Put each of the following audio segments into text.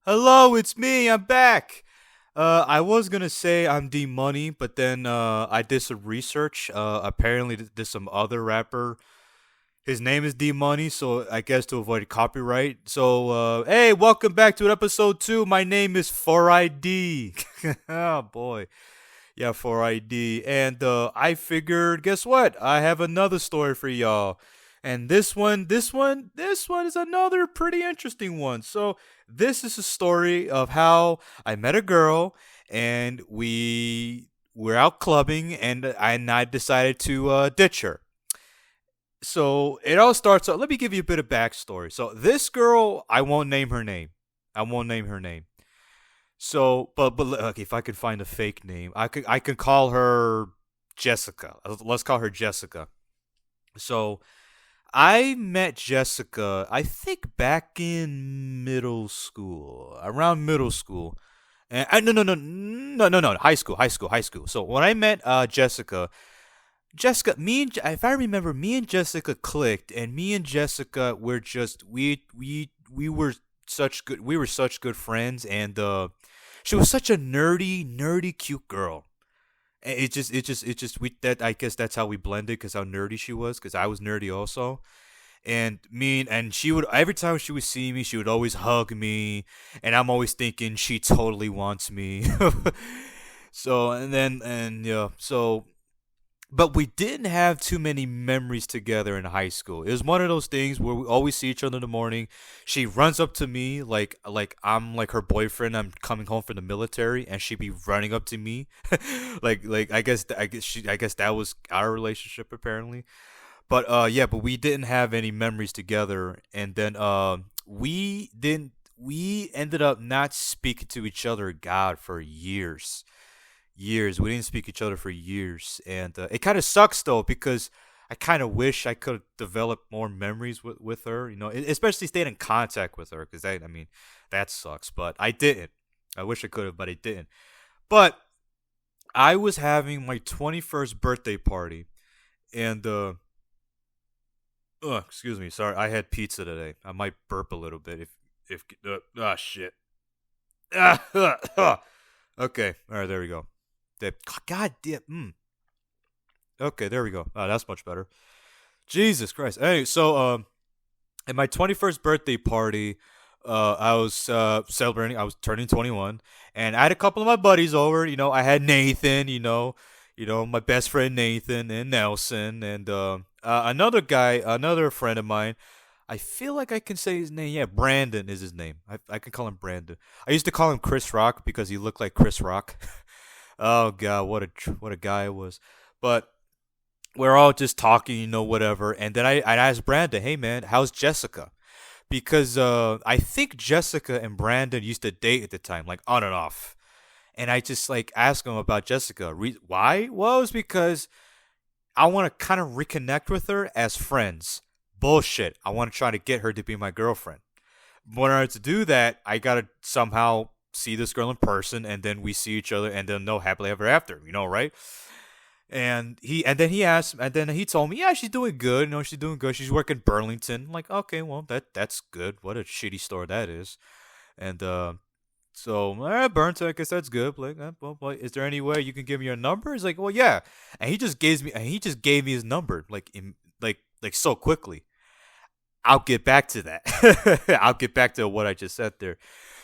Hello, it's me. I'm back. I was gonna say I'm D Money, but then I did some research. Apparently, there's some other rapper. His name is D Money, so I guess to avoid copyright. So, hey, welcome back to episode 2. My name is 4ID. Oh boy, yeah, 4ID. And I figured, guess what? I have another story for y'all. And this one is another pretty interesting one. So, this is a story of how I met a girl and we were out clubbing and I decided to ditch her. So, it all starts out. Let me give you a bit of backstory. So, this girl, I won't name her name. I won't name her name. So, but okay, if I could find a fake name, I could call her Jessica. Let's call her Jessica. So I met Jessica, I think back in middle school, around middle school. And no, high school. So when I met Jessica, if I remember, me and Jessica clicked, and me and Jessica were just we were such good friends, and she was such a nerdy, cute girl. And it just we that I guess that's how we blended because how nerdy she was because I was nerdy also. And she would every time she would see me, she would always hug me, and I'm always thinking she totally wants me. So and then and yeah, so but we didn't have too many memories together in high school. It was one of those things where we always see each other in the morning. She runs up to me like I'm like her boyfriend. I'm coming home from the military, and she'd be running up to me, like I guess that was our relationship apparently. But yeah, but we didn't have any memories together, and then we ended up not speaking to each other, God, for years. We didn't speak to each other for years, and it kind of sucks though because I kind of wish I could develop more memories with her. Especially stayed in contact with her because I mean, that sucks. But I didn't. I wish I could have, but I didn't. But I was having my 21st birthday party, and excuse me, sorry, I had pizza today. I might burp a little bit if shit. Okay, all right, there we go. God damn. Okay, there we go. That's much better. Jesus Christ. Anyway, so at my 21st birthday party, I was celebrating. I was turning 21, and I had a couple of my buddies over. I had Nathan. My best friend Nathan and Nelson, and another guy, another friend of mine. I feel like I can say his name. Yeah, Brandon is his name. I can call him Brandon. I used to call him Chris Rock because he looked like Chris Rock. Oh God, what a guy it was. But we're all just talking, whatever. And then I asked Brandon, "Hey man, how's Jessica?" Because I think Jessica and Brandon used to date at the time, like on and off. And I just like asked him about Jessica. Why? Well, it was because I want to kind of reconnect with her as friends. Bullshit. I want to try to get her to be my girlfriend. But in order to do that, I gotta somehow see this girl in person, and then we see each other, and then know happily ever after. Right? And then he told me, yeah, she's doing good. She's doing good. She's working Burlington. I'm like, okay, well, that's good. What a shitty store that is. And so, Burlington, I guess that's good. Like, well, is there any way you can give me your number? He's like, well, yeah. And he just gave me his number, like so quickly. I'll get back to that. I'll get back to what I just said there.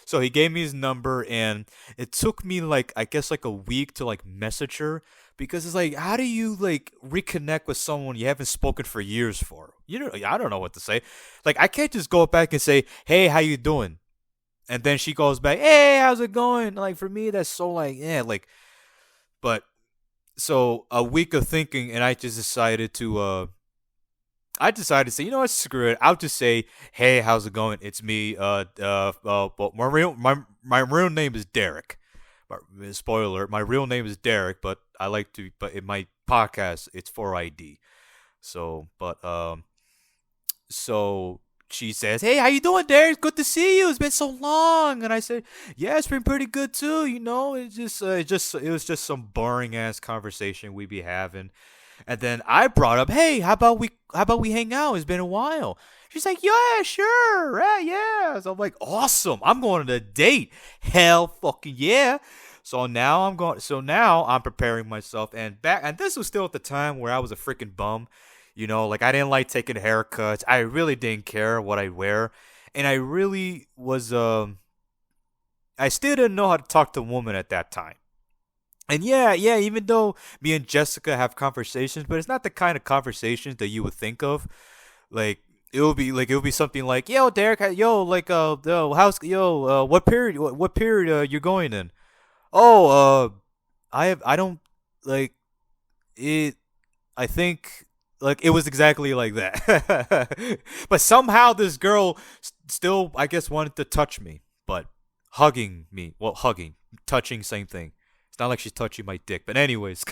So he gave me his number, and it took me like I guess like a week to like message her because it's like, how do you like reconnect with someone you haven't spoken for years for? I don't know what to say. Like I can't just go back and say, "Hey, how you doing?" And then she goes back, "Hey, how's it going?" Like for me, that's so like yeah, like. But so a week of thinking, and I decided to say, what, screw it. I'll just say, "Hey, how's it going? It's me. Well, my real name is Derek. Spoiler: my real name is Derek, but but in my podcast, it's 4ID. So, so she says, "Hey, how you doing, Derek? Good to see you. It's been so long." And I said, "Yeah, it's been pretty good too. It was just some boring ass conversation we be having." And then I brought up, hey, how about we hang out? It's been a while. She's like, yeah, sure, yeah. So I'm like, awesome. I'm going on a date. Hell, fucking yeah. So now I'm preparing myself, and this was still at the time where I was a freaking bum. Like I didn't like taking haircuts. I really didn't care what I wear, and I really was I still didn't know how to talk to a woman at that time. And yeah, even though me and Jessica have conversations, but it's not the kind of conversations that you would think of. Like it would be something like, "Yo, Derek, like how's what period you're going in?" "Oh, I don't like it I think like it was exactly like that." But somehow this girl still I guess wanted to touch me, but hugging me. Well, hugging, touching, same thing. It's not like she's touching my dick, but anyways.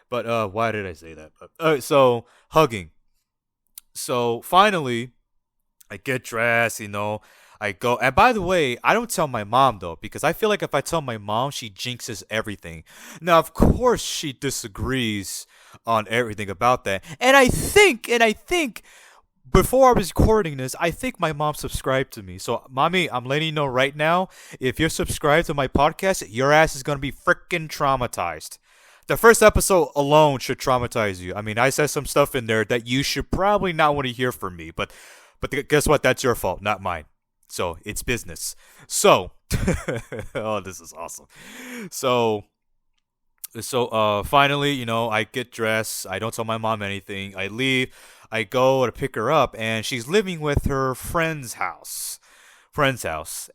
But why did I say that? But so hugging. So finally, I get dressed, I go. And by the way, I don't tell my mom though, because I feel like if I tell my mom, she jinxes everything. Now, of course, she disagrees on everything about that. And I think before I was recording this, I think my mom subscribed to me. So, mommy, I'm letting you know right now, if you're subscribed to my podcast, your ass is gonna be freaking traumatized. The first episode alone should traumatize you. I mean, I said some stuff in there that you should probably not want to hear from me, but guess what? That's your fault, not mine. So it's business. So, oh, this is awesome. So, finally, I get dressed. I don't tell my mom anything. I leave. I go to pick her up, and she's living with her friend's house.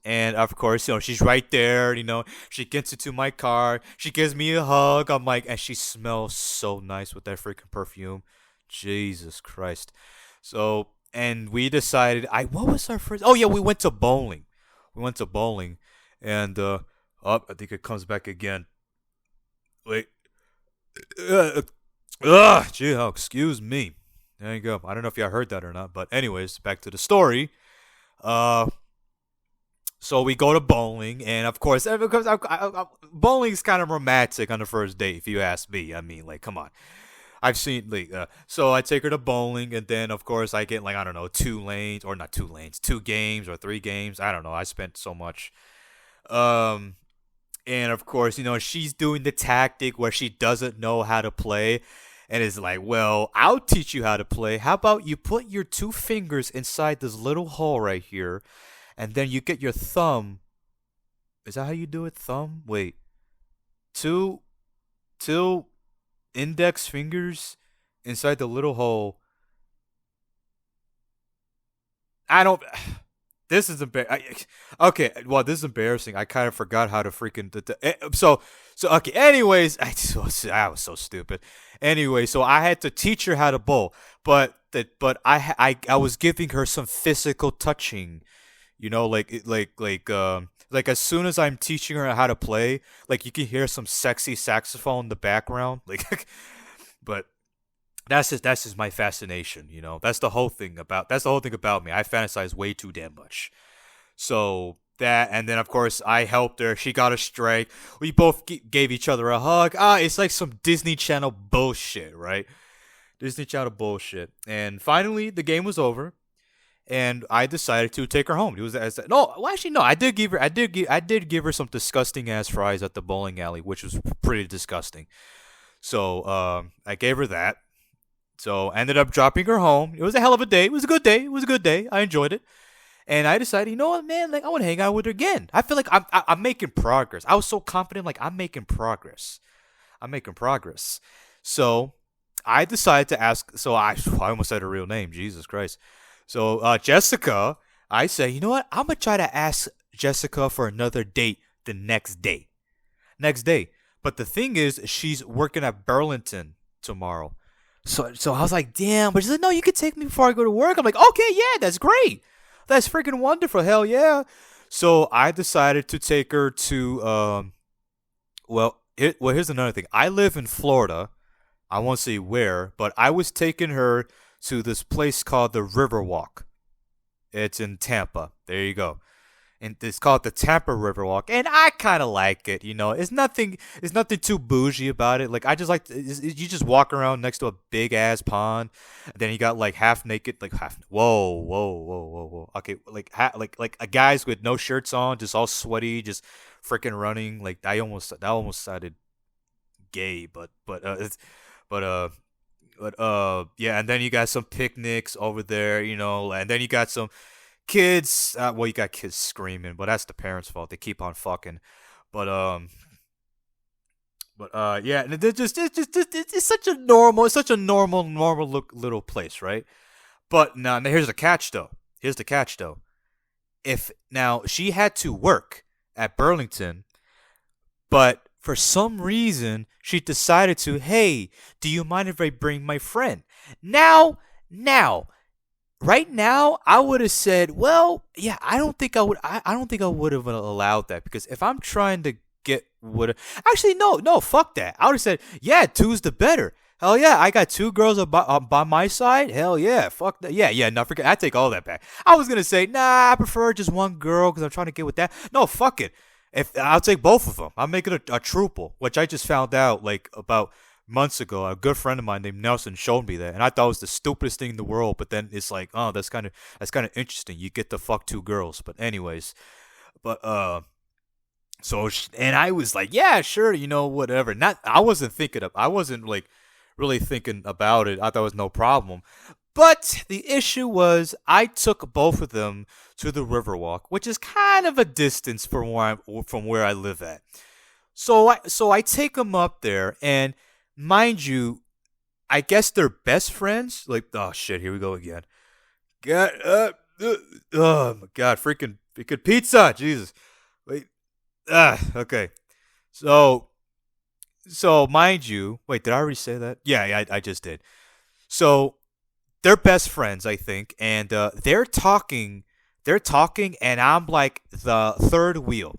And of course, she's right there. She gets into my car. She gives me a hug. I'm like, and she smells so nice with that freaking perfume. Jesus Christ. So, and we decided, what was our first? Oh yeah, we went to bowling. And I think it comes back again. Wait, gee, excuse me. There you go. I don't know if y'all heard that or not, but anyways, back to the story. Uh, so we go to bowling, and of course, because bowling's kind of romantic on the first date, if you ask me. I mean, like, come on. I've seen like so I take her to bowling, and then of course I get like, I don't know, 2 lanes, or not 2 lanes, 2 games or 3 games. I don't know. I spent so much. Um, and of course, she's doing the tactic where she doesn't know how to play, and is like, "Well, I'll teach you how to play. How about you put your 2 fingers inside this little hole right here, and then you get your thumb. Is that how you do it? Thumb? Wait, two, two index fingers inside the little hole. I don't. This is okay. Well, this is embarrassing. I kind of forgot how to freaking. So okay. Anyways, I was so stupid. Anyway, so I had to teach her how to bowl, but I was giving her some physical touching. Like as soon as I'm teaching her how to play, like you can hear some sexy saxophone in the background. Like, but that's just my fascination. That's the whole thing about me. I fantasize way too damn much. So that, and then of course I helped her. She got a strike. We both gave each other a hug. It's like some Disney Channel bullshit, right? Disney Channel bullshit. And finally, the game was over, and I decided to take her home. It was no, well, actually no. I did give her some disgusting ass fries at the bowling alley, which was pretty disgusting. So I gave her that. So I ended up dropping her home. It was a hell of a day. It was a good day. It was a good day. I enjoyed it. And I decided, you know what, man? Like, I want to hang out with her again. I feel like I'm making progress. I was so confident, like, I'm making progress. I'm making progress. So I decided to ask. So I almost said her real name. Jesus Christ. So Jessica, I say, you know what? I'm gonna try to ask Jessica for another date the next day. Next day. But the thing is, she's working at Burlington tomorrow. So I was like, damn. But she's like, no, you can take me before I go to work. I'm like, okay, yeah, that's great. That's freaking wonderful. Hell yeah. So I decided to take her to here's another thing. I live in Florida. I won't say where, but I was taking her to this place called the Riverwalk. It's in Tampa. There you go. and it's called the Tampa Riverwalk, and I kind of like it. You know, it's nothing too bougie about it. Like I just like you just walk around next to a big ass pond, and then you got like half naked, like half. Whoa. Okay, like a guys with no shirts on, just all sweaty, just freaking running. Like that almost sounded gay, but yeah, and then you got some picnics over there, you know, and then you got some kids. Well, you got kids screaming, but that's the parents' fault. They keep on fucking. But yeah, and it's such a normal look little place, right? But now here's the catch though. Here's the catch though. If now she had to work at Burlington, but for some reason she decided to, hey, do you mind if I bring my friend? Now, right now, I would have said, well, yeah, I don't think I would. I don't think I would have allowed that because if I'm trying to get what, actually, no, fuck that. I would have said, yeah, two's the better. Hell yeah, I got two girls by my side. Hell yeah, fuck that. Yeah, no, forget. I take all that back. I was gonna say, nah, I prefer just one girl because I'm trying to get with that. No, fuck it. If I'll take both of them, I'm making a truple, which I just found out like about months ago. A good friend of mine named Nelson showed me that, and I thought it was the stupidest thing in the world. But then it's like, oh, that's kind of interesting. You get to fuck two girls. But anyways, but and I was like, yeah, sure, you know, whatever. Not, I wasn't like really thinking about it. I thought it was no problem. But the issue was, I took both of them to the Riverwalk, which is kind of a distance from where I live at. So I take them up there, and mind you, I guess they're best friends. Like, oh shit, here we go again. God, oh my god, freaking pizza, Jesus. Wait, okay. So mind you, wait, did I already say that? Yeah, I just did. So they're best friends, I think, and they're talking, and I'm like the third wheel.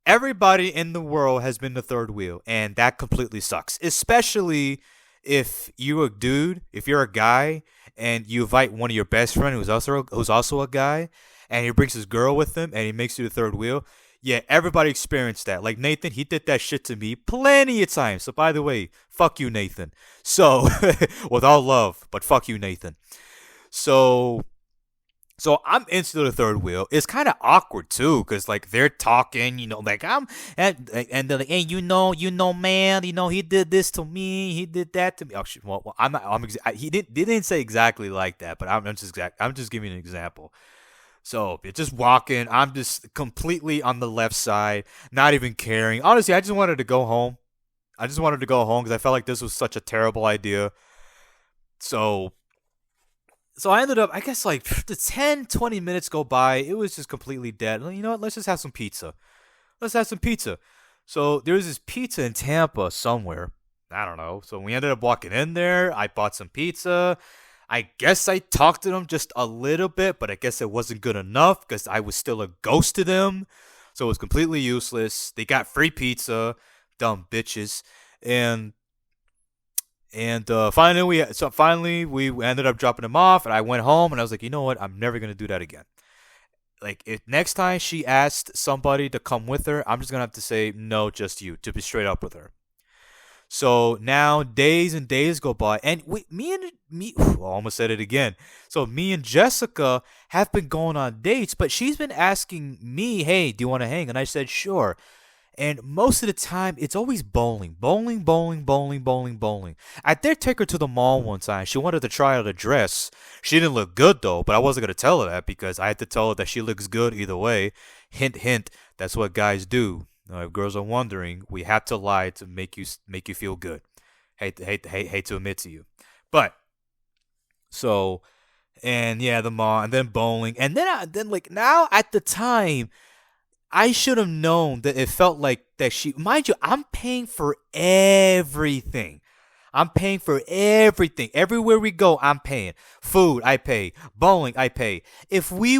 Everybody in the world has been the third wheel, and that completely sucks. Especially if if you're a guy, and you invite one of your best friend who's also a guy, and he brings his girl with him, and he makes you the third wheel. Yeah, everybody experienced that. Like Nathan, he did that shit to me plenty of times. So by the way, fuck you, Nathan. So with all love, but fuck you, Nathan. So I'm into the third wheel. It's kind of awkward too, cause like they're talking, you know, like and they're like, hey, man, he did this to me, he did that to me. Oh shit, well I'm not, they didn't say exactly like that, but I'm just giving an example. So you're just walking. I'm just completely on the left side, not even caring. Honestly, I just wanted to go home. I just wanted to go home because I felt like this was such a terrible idea. So I ended up, I guess, like the 10, 20 minutes go by. It was just completely dead. You know what? Let's just have some pizza. Let's have some pizza. So there was this pizza in Tampa somewhere. I don't know. So we ended up walking in there. I bought some pizza. I guess I talked to them just a little bit, but I guess it wasn't good enough because I was still a ghost to them. So it was completely useless. They got free pizza, dumb bitches, and finally we ended up dropping them off, and I went home, and I was like, you know what? I'm never gonna do that again. Like, if next time she asked somebody to come with her, I'm just gonna have to say no, just you, to be straight up with her. So now days and days go by, and I almost said it again. So me and Jessica have been going on dates, but she's been asking me, "Hey, do you want to hang?" And I said, "Sure." And most of the time, it's always bowling. I did take her to the mall one time. She wanted to try out a dress. She didn't look good though, but I wasn't gonna tell her that because I had to tell her that she looks good either way. Hint, hint. That's what guys do. If girls are wondering, we have to lie to make you feel good. Hate to admit to you, but so, and yeah, the mall, and then bowling, and then like now at the time, I should have known that it felt like that she, mind you, I'm paying for everything. I'm paying for everything. Everywhere we go, I'm paying. Food, I pay. Bowling, I pay. If we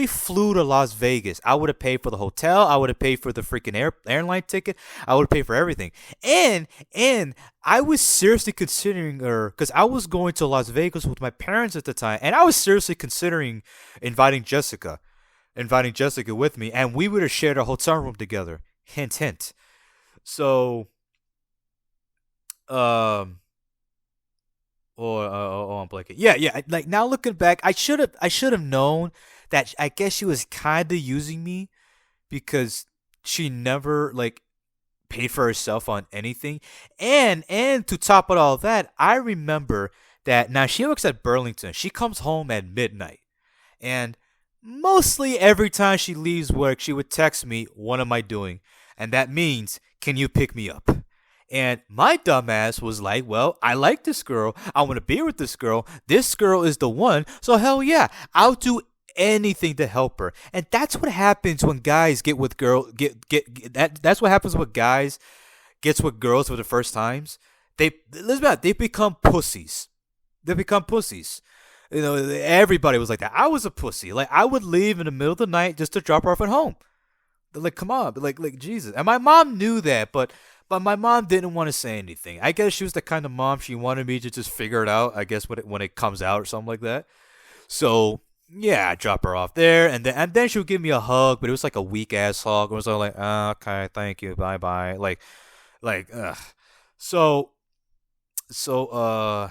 flew to Las Vegas, I would have paid for the hotel. I would have paid for the freaking airline ticket. I would have paid for everything. And I was seriously considering her because I was going to Las Vegas with my parents at the time, and I was seriously considering inviting Jessica. inviting Jessica with me, and we would have shared a hotel room together. Hint, hint. So, um, I'm blanking. Yeah, yeah. Like now looking back, I should have known that. I guess she was kind of using me because she never like paid for herself on anything. And to top it all that, I remember that now she works at Burlington. She comes home at midnight. And mostly every time she leaves work, she would text me, "What am I doing?" And that means, "Can you pick me up?" And my dumbass was like, "Well, I like this girl. I want to be with this girl. This girl is the one. So hell yeah, I'll do anything to help her." And that's what happens when guys get with girl get that. That's what happens when guys gets with girls for the first times. Let's be honest, they become pussies. They become pussies. Everybody was like that. I was a pussy. Like I would leave in the middle of the night just to drop her off at home. Like, come on, like Jesus. And my mom knew that, but my mom didn't want to say anything. I guess she was the kind of mom she wanted me to just figure it out. I guess when it comes out or something like that. So yeah, I drop her off there, and then she would give me a hug, but it was like a weak ass hug. It was all like, okay, thank you, bye bye. Like, ugh. So so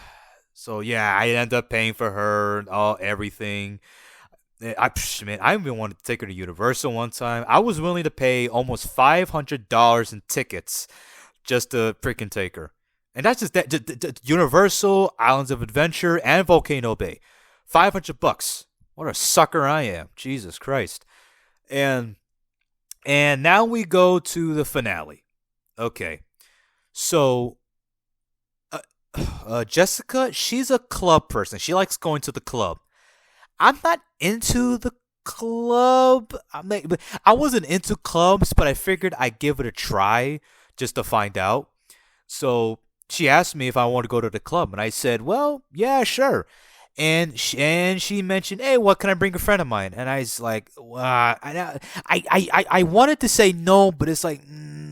so yeah, I ended up paying for her and all everything. Man, I even wanted to take her to Universal one time. I was willing to pay almost $500 in tickets just to freaking take her. And that's just that. Universal, Islands of Adventure, and Volcano Bay. $500. What a sucker I am. Jesus Christ. And and now we go to the finale. Okay. So Jessica, she's a club person. She likes going to the club. I'm not into the club. I wasn't into clubs, but I figured I'd give it a try just to find out. So she asked me if I want to go to the club, and I said, "Well, yeah, sure." And she mentioned, "Hey, what can I bring a friend of mine?" And I was like, I wanted to say no, but it's like.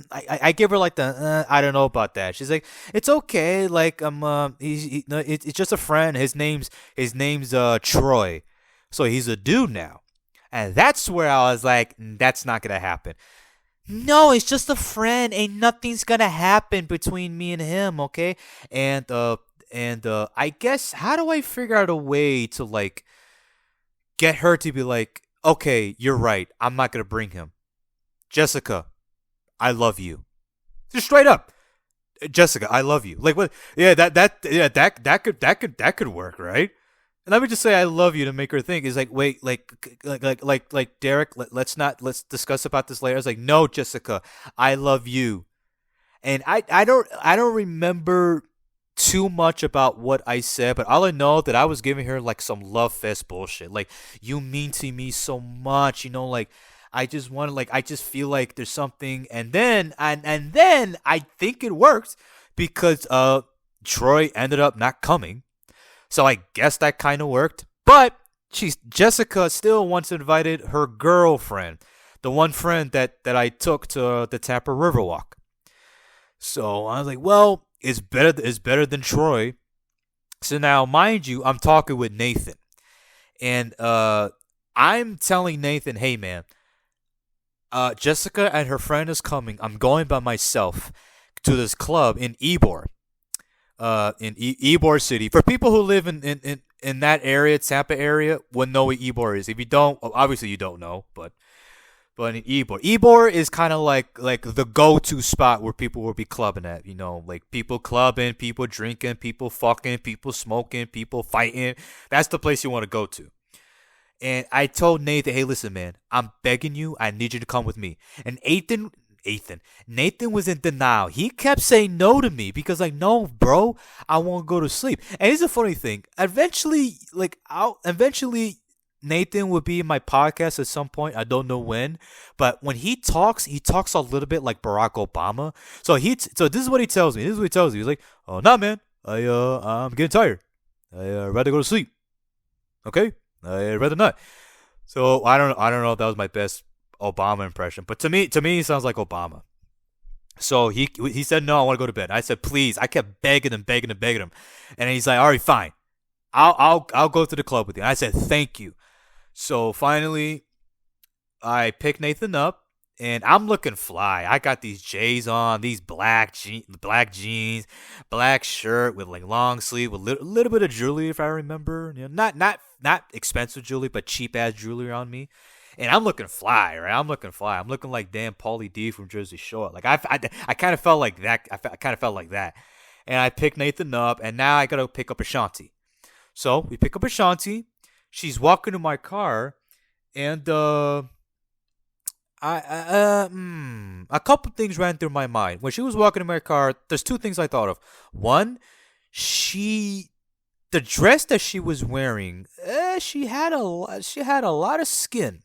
I give her like the I don't know about that. She's like, "It's okay. Like no, it's just a friend. His name's Troy, so he's a dude now." And that's where I was like, That's not gonna happen." "No, it's just a friend. Ain't nothing's gonna happen between me and him, okay?" And I guess how do I figure out a way to like get her to be like, "Okay, you're right. I'm not gonna bring him." Jessica, I love you. Just straight up. Jessica, I love you. Like what? Yeah, that could work, right? And let me just say I love you to make her think. Is like, wait, like Derek. Let's discuss about this later. I was like, no, Jessica, I love you. And I don't remember too much about what I said, but all I know that I was giving her like some love fest bullshit. Like, "You mean to me so much, like I just feel like there's something." And then I think it worked because Troy ended up not coming. So I guess that kind of worked. But Jessica still once invited her girlfriend, the one friend that I took to the Tampa Riverwalk. So I was like, well, it's better than Troy. So now, mind you, I'm talking with Nathan, and I'm telling Nathan, "Hey man, Jessica and her friend is coming. I'm going by myself to this club in Ybor, Ybor City. For people who live in that area, Tampa area, would know what Ybor is. If you don't, well, obviously you don't know, but in Ybor is kind of like the go-to spot where people will be clubbing at. Like people clubbing, people drinking, people fucking, people smoking, people fighting. That's the place you want to go to." And I told Nathan, "Hey, listen, man, I'm begging you. I need you to come with me." And Nathan was in denial. He kept saying no to me because, like, "No, bro, I won't go to sleep." And here's the funny thing. Eventually, Nathan would be in my podcast at some point. I don't know when, but when he talks a little bit like Barack Obama. So this is what he tells me. He's like, "Oh, nah, man, I'm getting tired. I'd rather go to sleep. Okay, I'd rather not." So I don't know if that was my best Obama impression, but to me, it sounds like Obama. So he said, "No, I want to go to bed." I said, "Please." I kept begging him, begging him, begging him, and he's like, "All right, fine. I'll go to the club with you." And I said, "Thank you." So finally, I pick Nathan up, and I'm looking fly. I got these J's on, these black jeans, black shirt with like long sleeve, with little bit of jewelry, if I remember. Not expensive jewelry, but cheap ass jewelry on me. And I'm looking fly, right? I'm looking fly. I'm looking like damn Paulie D from Jersey Shore. Like I kind of felt like that. I kind of felt like that. And I picked Nathan up, and now I gotta pick up Ashanti. So we pick up Ashanti. She's walking to my car, and a couple things ran through my mind when she was walking in my car. There's two things I thought of. One, she, the dress that she was wearing, she had a lot of skin.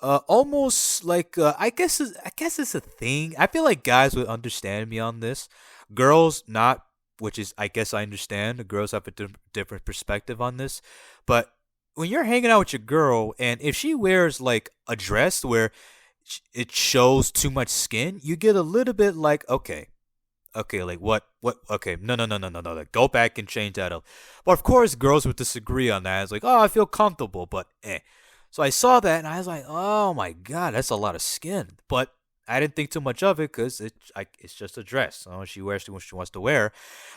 Almost like I guess it's a thing. I feel like guys would understand me on this. Girls not, which is I guess I understand. The girls have a different perspective on this, but when you're hanging out with your girl and if she wears like a dress where it shows too much skin, you get a little bit like, okay, okay, like what, okay, no, like, go back and change that up. But of course, girls would disagree on that. It's like, oh, I feel comfortable, but eh. So I saw that and I was like, oh my god, that's a lot of skin. But I didn't think too much of it because it's just a dress. She wears what she wants to wear.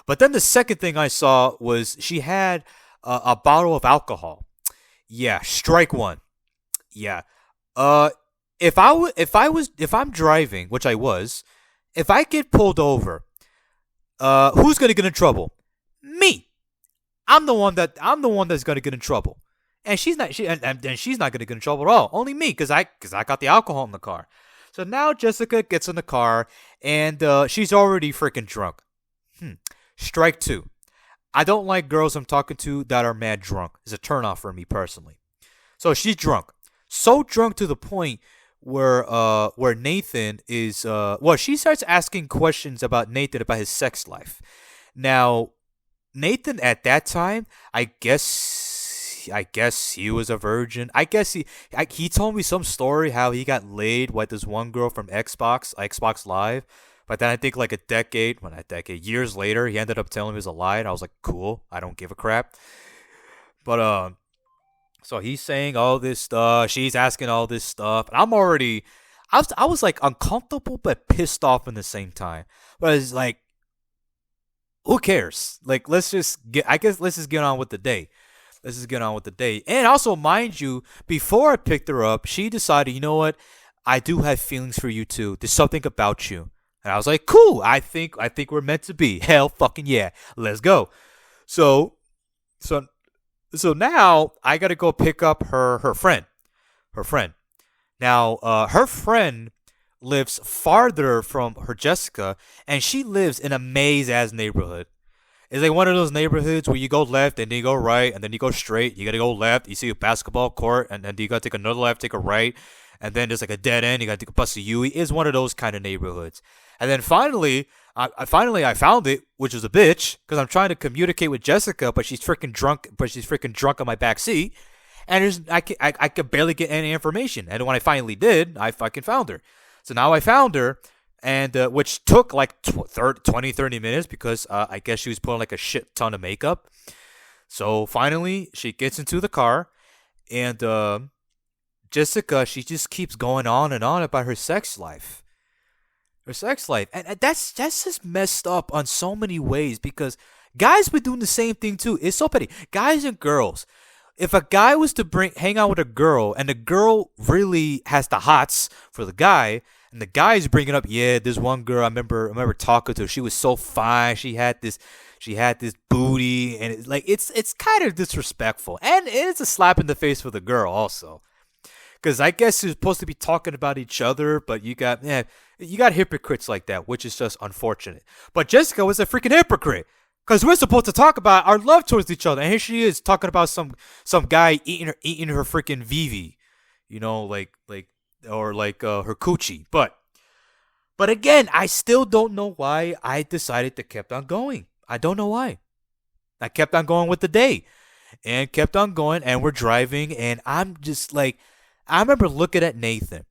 But then the second thing I saw was she had a bottle of alcohol. Yeah, strike one. Yeah. Uh, if I'm driving, which I was, if I get pulled over, who's gonna get in trouble? Me. I'm the one that's gonna get in trouble. And she's not gonna get in trouble at all. Only me, cause I got the alcohol in the car. So now Jessica gets in the car and she's already freaking drunk. Strike two. I don't like girls I'm talking to that are mad drunk. It's a turnoff for me personally. So she's drunk. So drunk to the point where Nathan is well, she starts asking questions about Nathan about his sex life. Now, Nathan at that time, I guess he was a virgin. He told me some story how he got laid with this one girl from Xbox Live. But then I think like years later, he ended up telling me it was a lie, and I was like, cool, I don't give a crap. But so he's saying all this stuff. She's asking all this stuff, and I was like uncomfortable but pissed off in the same time. But it's like, who cares? Like, let's just get on with the day. Let's just get on with the day. And also, mind you, before I picked her up, she decided, you know what? I do have feelings for you too. There's something about you. And I was like, cool. I think we're meant to be. Hell fucking yeah. Let's go. So so so now I gotta go pick up her friend. Her friend. Now, her friend lives farther from her Jessica, and she lives in a maze ass neighborhood. It's like one of those neighborhoods where you go left and then you go right and then you go straight. You gotta go left. You see a basketball court and then you gotta take another left, take a right, and then there's like a dead end. You gotta take a bus to Yui. It's one of those kind of neighborhoods. And then finally, I found it, which was a bitch because I'm trying to communicate with Jessica, but she's freaking drunk. But she's freaking drunk on my back seat, and I could barely get any information. And when I finally did, I fucking found her. So now I found her, and which took like 30 minutes because I guess she was putting like a shit ton of makeup. So finally, she gets into the car, and Jessica, she just keeps going on and on about her sex life. Her sex life. And that's just messed up on so many ways because guys been doing the same thing too. It's so petty. Guys and girls. If a guy was to hang out with a girl and the girl really has the hots for the guy, and the guy is bringing up, yeah, this one girl I remember talking to her. She was so fine. She had this booty, and it's kind of disrespectful, and it's a slap in the face for the girl also. Because I guess you're supposed to be talking about each other, but you got hypocrites like that, which is just unfortunate. But Jessica was a freaking hypocrite. Because we're supposed to talk about our love towards each other, and here she is talking about some guy eating her freaking Vivi, her coochie. But again, I still don't know why I decided to kept on going. I don't know why. I kept on going with the day, and kept on going, and we're driving, and I'm just like, I remember looking at Nathan,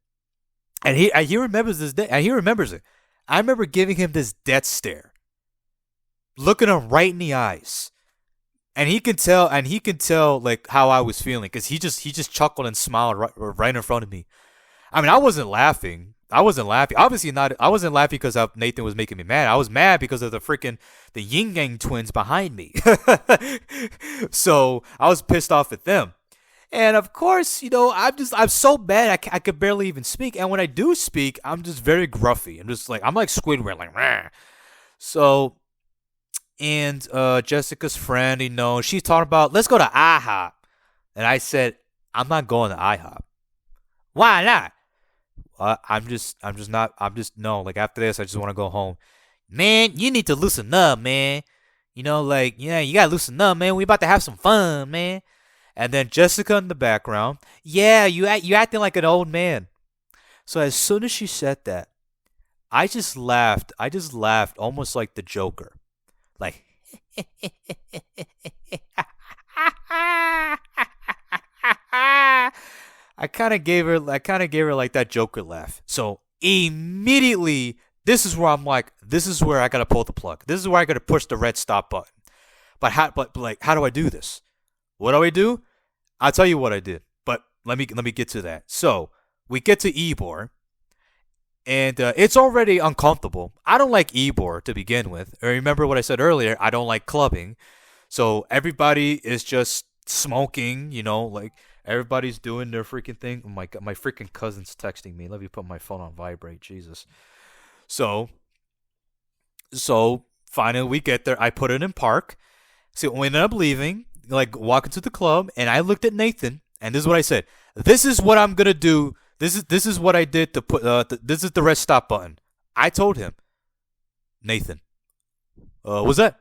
and he remembers this day, and he remembers it. I remember giving him this death stare, looking him right in the eyes, and he can tell like how I was feeling because he just chuckled and smiled right in front of me. I mean, I wasn't laughing. I wasn't laughing. Obviously not. I wasn't laughing because Nathan was making me mad. I was mad because of the Yin Yang twins behind me. So I was pissed off at them. And of course, I'm so bad I could barely even speak. And when I do speak, I'm just very gruffy. I'm like Squidward, like Rah. So and Jessica's friend, she's talking about let's go to IHOP, and I said I'm not going to IHOP. Why not? I'm just no. Like after this, I just want to go home. Man, you need to loosen up, man. Like yeah, you gotta loosen up, man. We about to have some fun, man. And then Jessica in the background, yeah, you acting like an old man. So as soon as she said that, I just laughed. I just laughed almost like the Joker. Like I kind of gave her like that Joker laugh. So immediately this is where I got to pull the plug. This is where I got to push the red stop button. But how do I do this? What do I do? I'll tell you what I did. But let me get to that. So, we get to Ybor and it's already uncomfortable. I don't like Ybor to begin with. Remember what I said earlier? I don't like clubbing. So everybody is just smoking, like everybody's doing their freaking thing. Oh my god, my freaking cousin's texting me. Let me put my phone on vibrate. Jesus. So, so finally we get there. I put it in park. So we ended up leaving, like walking to the club, and I looked at Nathan, and this is what I said. This is what I'm gonna do. This is what I did to put. This is the red stop button. I told him, Nathan. What's that?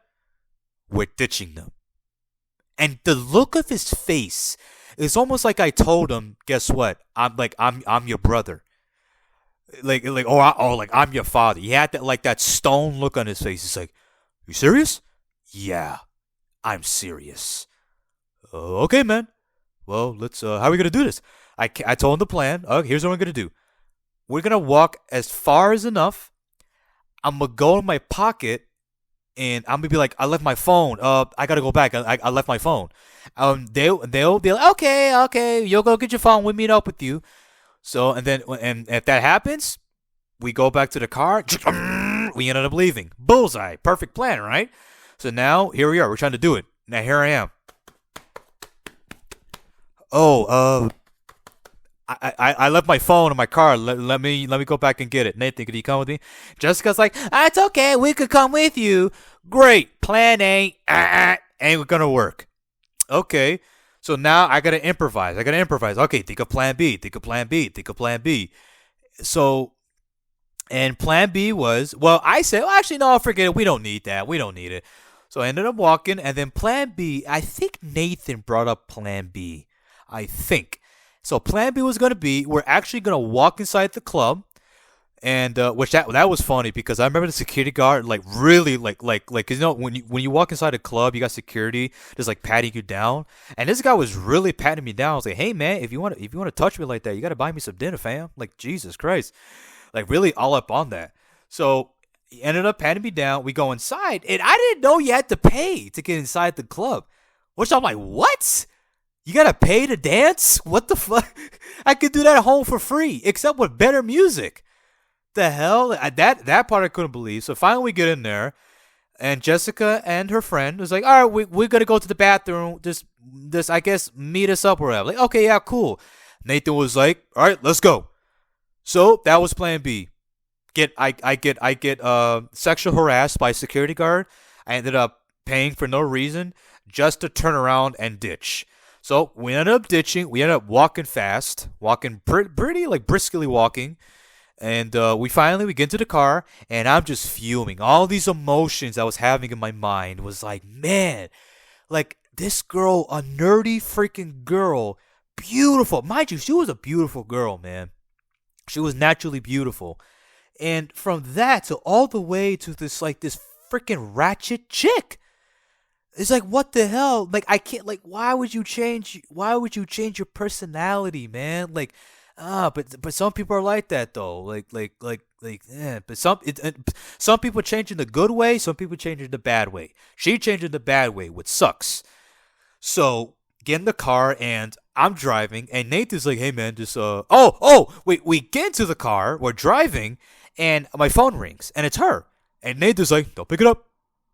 We're ditching them. And the look of his face is almost like I told him, guess what? I'm your brother. Like I'm your father. He had that stone look on his face. He's like, you serious? Yeah, I'm serious. Okay, man. Well, let's. How are we gonna do this? I told him the plan. Here's what we're gonna do. We're gonna walk as far as enough. I'm gonna go in my pocket and I'm gonna be like, I left my phone. I gotta go back. I left my phone. They'll be like, okay, you'll go get your phone. We meet up with you. So and if that happens, we go back to the car. We ended up leaving. Bullseye. Perfect plan, right? So now here we are. We're trying to do it. Now here I am. Oh, I left my phone in my car. Let me go back and get it. Nathan, could you come with me? Jessica's like, it's okay. We could come with you. Great. Plan A ain't gonna work. Okay. So now I gotta improvise. Okay, think of plan B. Think of plan B. Think of plan B. So, and plan B was, well, I said, well, actually, no, forget it. We don't need that. We don't need it. So I ended up walking, and then plan B, I think Nathan brought up plan B. I think. So plan B was going to be, we're actually going to walk inside the club, and which that was funny because I remember the security guard like really like cause when you walk inside a club you got security just like patting you down, and this guy was really patting me down. I was like, hey man, if you want to touch me like that, you got to buy me some dinner, fam. Like Jesus Christ, like really all up on that. So he ended up patting me down. We go inside, and I didn't know you had to pay to get inside the club, which I'm like, what? You gotta pay to dance? What the fuck? I could do that at home for free, except with better music. The hell? That part I couldn't believe. So finally we get in there, and Jessica and her friend was like, all right, we're gonna go to the bathroom. Just I guess meet us up or whatever. Like, okay, yeah, cool. Nathan was like, all right, let's go. So that was plan B. I get sexual harassed by a security guard. I ended up paying for no reason just to turn around and ditch. So we ended up ditching. We ended up walking fast, walking pretty like briskly walking, and we get into the car, and I'm just fuming. All these emotions I was having in my mind was like, man, like this girl, a nerdy freaking girl, beautiful. Mind you, she was a beautiful girl, man. She was naturally beautiful, and from that to all the way to this freaking ratchet chick. It's like, what the hell? Like, I can't, like, why would you change your personality, man? Like, but some people are like that though. But some people change in the good way, some people change in the bad way. She changed in the bad way, which sucks. So get in the car and I'm driving, and Nathan's like, "Hey man, just wait, we get into the car, we're driving, and my phone rings, and it's her, and Nathan's like, don't pick it up,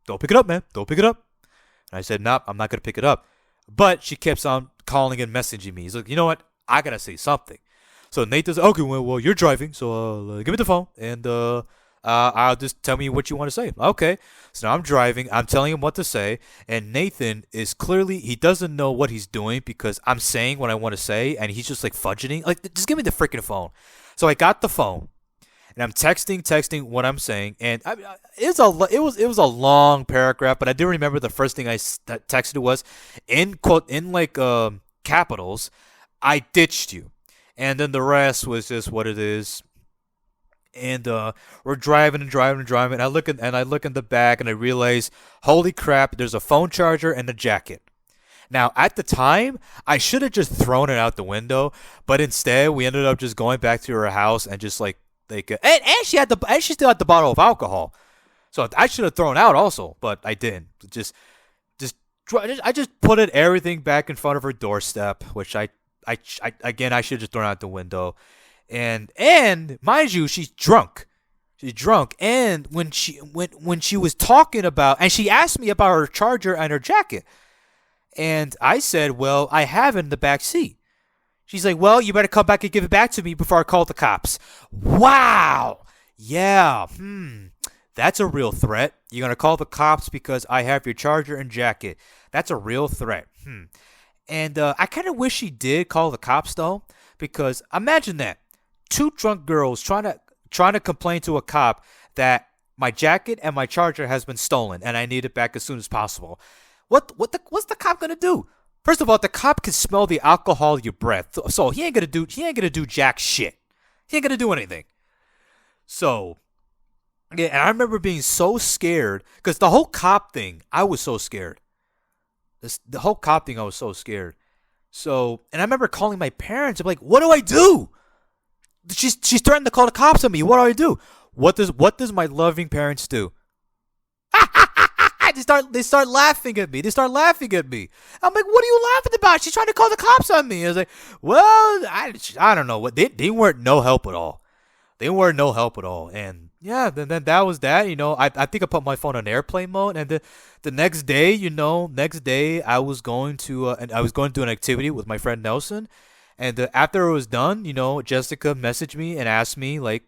don't pick it up, man, don't pick it up." And I said, "Nope, I'm not gonna pick it up," but she keeps on calling and messaging me. He's like, "You know what? I gotta say something." So Nathan's like, "Okay, well, you're driving, so give me the phone, and I'll just tell me what you want to say." Okay. So now I'm driving. I'm telling him what to say, and Nathan is clearly he doesn't know what he's doing because I'm saying what I want to say, and he's just like fudgeting. Like, just give me the freaking phone. So I got the phone, and I'm texting what I'm saying, and it was a long paragraph, but I do remember the first thing texted was in quote in like capitals, "I ditched you," and then the rest was just what it is. And we're driving and driving and driving. And I look in the back and I realize, holy crap! There's a phone charger and a jacket. Now, at the time, I should have just thrown it out the window, but instead, we ended up just going back to her house and just and she still had the bottle of alcohol, so I should have thrown out also, but I didn't. Just I just put everything back in front of her doorstep, which I again I should have just thrown out the window, and mind you, she's drunk. She's drunk, and when she was talking about, and she asked me about her charger and her jacket. And I said, well, I have it in the back seat. She's like, well, you better come back and give it back to me before I call the cops. Wow. Yeah. That's a real threat. You're going to call the cops because I have your charger and jacket. That's a real threat. And I kind of wish she did call the cops, though, because imagine that. Two drunk girls trying to complain to a cop that my jacket and my charger has been stolen and I need it back as soon as possible. What's the cop gonna do? First of all, the cop can smell the alcohol in your breath, so he ain't gonna do jack shit. He ain't gonna do anything. So yeah, and I remember being so scared because the whole cop thing, I was so scared. The whole cop thing, I was so scared. So, and I remember calling my parents. I'm like, what do I do? She's threatening to call the cops on me. What do I do? What does my loving parents do? They start laughing at me. They start laughing at me. I'm like, what are you laughing about? She's trying to call the cops on me. I was like, well, I don't know what they weren't no help at all. They weren't no help at all. And yeah, then that was that. I think I put my phone on airplane mode, and the next day, I was going to an activity with my friend Nelson, and after it was done, Jessica messaged me and asked me like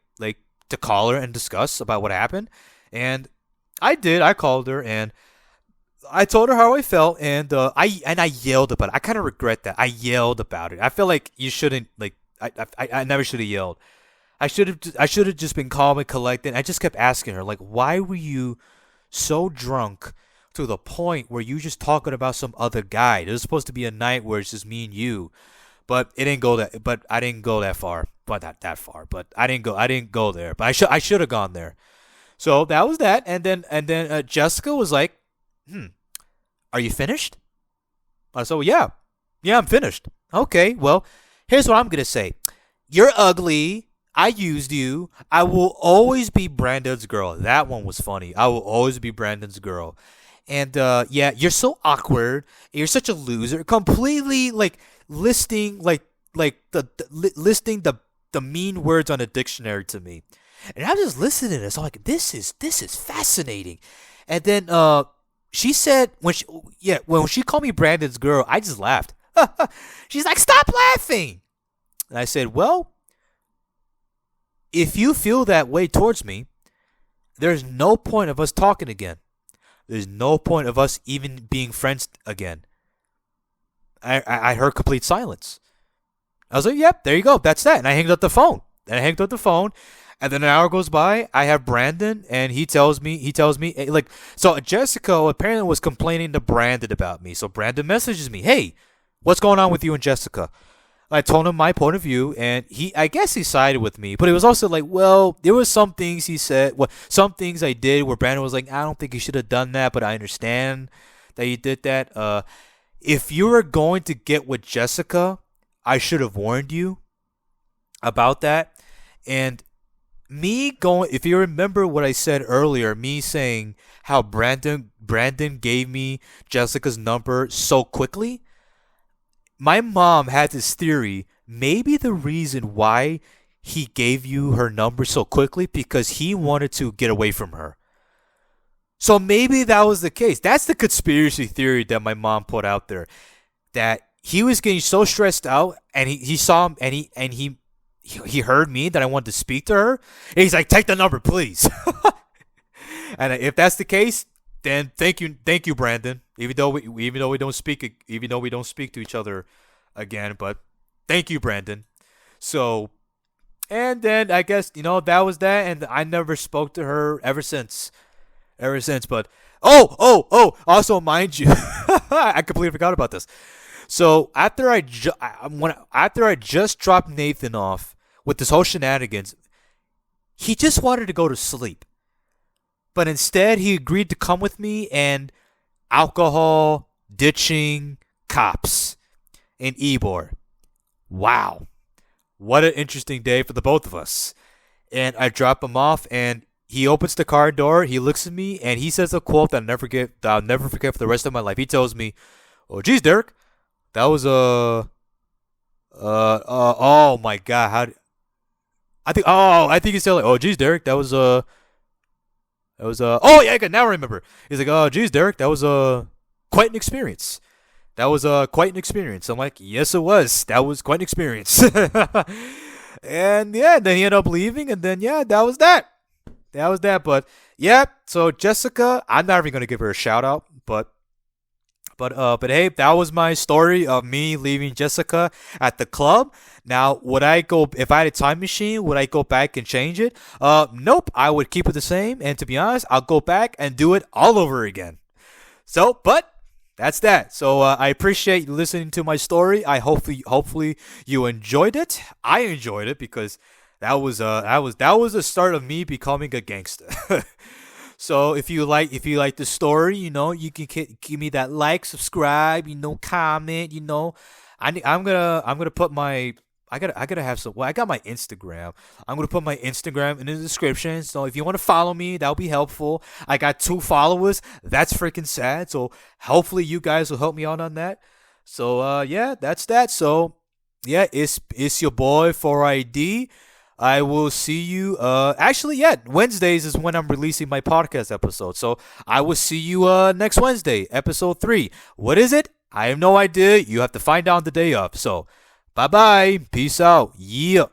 to call her and discuss about what happened, and I did. I called her and I told her how I felt, and I yelled about it. I kind of regret that. I yelled about it. I feel like you shouldn't like. I never should have yelled. I should have just been calm and collected. I just kept asking her like, why were you so drunk to the point where you just talking about some other guy? It was supposed to be a night where it's just me and you, but it didn't go that. But I didn't go that far. But not that far. But I didn't go. I didn't go there. But I should have gone there. So that was that, and then Jessica was like, are you finished?" I said, well, yeah, I'm finished. Okay, well, here's what I'm gonna say. You're ugly. I used you. I will always be Brandon's girl. That one was funny. I will always be Brandon's girl. And yeah, you're so awkward. You're such a loser. Completely like listing listing the mean words on a dictionary to me. And I'm just listening to this. I'm like, this is fascinating. And then she said when she called me Brandon's girl, I just laughed. She's like, stop laughing. And I said, well, if you feel that way towards me, there's no point of us talking again. There's no point of us even being friends again. I heard complete silence. I was like, yep, there you go. That's that. And I hanged up the phone. And then an hour goes by. I have Brandon, and he tells me, like, so Jessica apparently was complaining to Brandon about me. So Brandon messages me, hey, what's going on with you and Jessica? I told him my point of view, and I guess he sided with me. But it was also like, well, there was some things he said, some things I did where Brandon was like, I don't think you should have done that, but I understand that you did that. If you were going to get with Jessica, I should have warned you about that. And me going, if you remember what I said earlier, me saying how Brandon gave me Jessica's number so quickly, my mom had this theory. Maybe the reason why he gave you her number so quickly because he wanted to get away from her. So maybe that was the case. That's the conspiracy theory that my mom put out there. That he was getting so stressed out, and he saw him, and he heard me that I wanted to speak to her. And he's like, "Take the number, please." And if that's the case, then thank you, Brandon. Even though we don't speak, even though we don't speak to each other again, but thank you, Brandon. So, and then I guess that was that, and I never spoke to her ever since. But also mind you, I completely forgot about this. So after I just dropped Nathan off with this whole shenanigans, he just wanted to go to sleep. But instead, he agreed to come with me and alcohol, ditching, cops, and Ebor. Wow. What an interesting day for the both of us. And I drop him off, and he opens the car door. He looks at me, and he says a quote that I'll never forget for the rest of my life. He tells me, "Oh, geez, Derek, that was a oh my God, I think he's telling, oh, geez, Derek, oh yeah, I can now remember." He's like, "Oh, geez, Derek, that was quite an experience. That was quite an experience." I'm like, "Yes, it was. That was quite an experience." And yeah, then he ended up leaving, and then yeah, that was that. That was that. But yeah, so Jessica, I'm not even gonna give her a shout out, but hey, that was my story of me leaving Jessica at the club. Now, would I go if I had a time machine? Would I go back and change it? Nope. I would keep it the same. And to be honest, I'll go back and do it all over again. So, but that's that. So I appreciate you listening to my story. I hopefully you enjoyed it. I enjoyed it because that was the start of me becoming a gangster. So if you like the story, you can give me that like, subscribe, comment, I'm gonna put my I gotta have some. Well, I got my Instagram. I'm gonna put my Instagram in the description. So if you want to follow me, that'll be helpful. I got 2 followers. That's freaking sad. So hopefully you guys will help me out on that. So yeah, that's that. So yeah, it's your boy for ID. I will see you. Actually, yeah, Wednesdays is when I'm releasing my podcast episode. So I will see you next Wednesday, episode 3. What is it? I have no idea. You have to find out the day of. So bye bye. Peace out. Yeah.